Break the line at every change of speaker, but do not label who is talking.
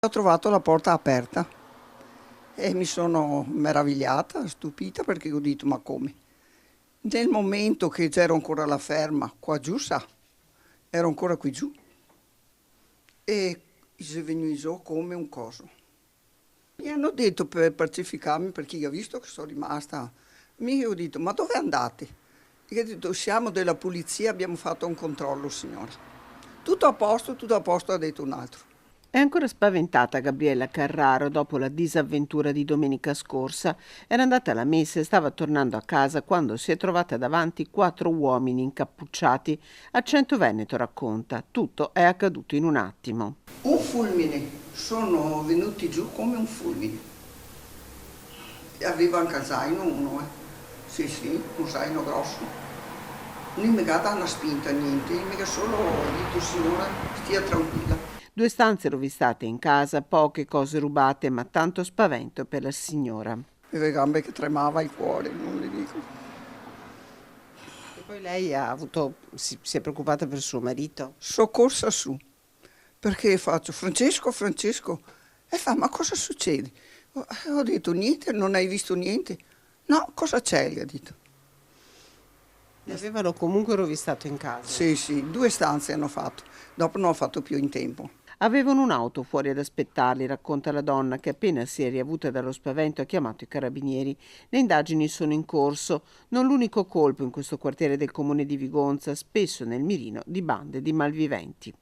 Ho trovato la porta aperta e mi sono meravigliata, stupita perché ho detto ma come? Nel momento che c'era ancora la ferma qua giù, sa, ero ancora qui giù e è venuto come un coso. Mi hanno detto per pacificarmi perché io ho visto che sono rimasta. Mi ho detto ma dove andate? E ho detto siamo della polizia, abbiamo fatto un controllo signora. Tutto a posto, ha detto un altro.
È ancora spaventata Gabriella Carraro dopo la disavventura di domenica scorsa. Era andata alla messa e stava tornando a casa quando si è trovata davanti 4 uomini incappucciati. A Cento Veneto racconta, tutto è accaduto in un attimo.
Un fulmine, sono venuti giù come un fulmine. Aveva anche il zaino uno, eh. Sì, sì, un zaino grosso. Non mi ha dato una spinta, niente, mica solo ho detto signora, stia tranquilla.
2 stanze rovestate in casa, poche cose rubate, ma tanto spavento per la signora.
Aveva le gambe che tremava il cuore, non le dico.
E poi lei ha avuto, si è preoccupata per suo marito?
Soccorsa su, perché faccio Francesco, Francesco, e fa ma cosa succede? Ho detto niente, non hai visto niente? No, cosa c'è? Gli ha detto.
Le avevano comunque rovistato in casa.
Sì, sì, 2 stanze hanno fatto, dopo non ho fatto più in tempo.
Avevano un'auto fuori ad aspettarli, racconta la donna che appena si è riavuta dallo spavento ha chiamato i carabinieri. Le indagini sono in corso, non l'unico colpo in questo quartiere del comune di Vigonza, spesso nel mirino di bande di malviventi.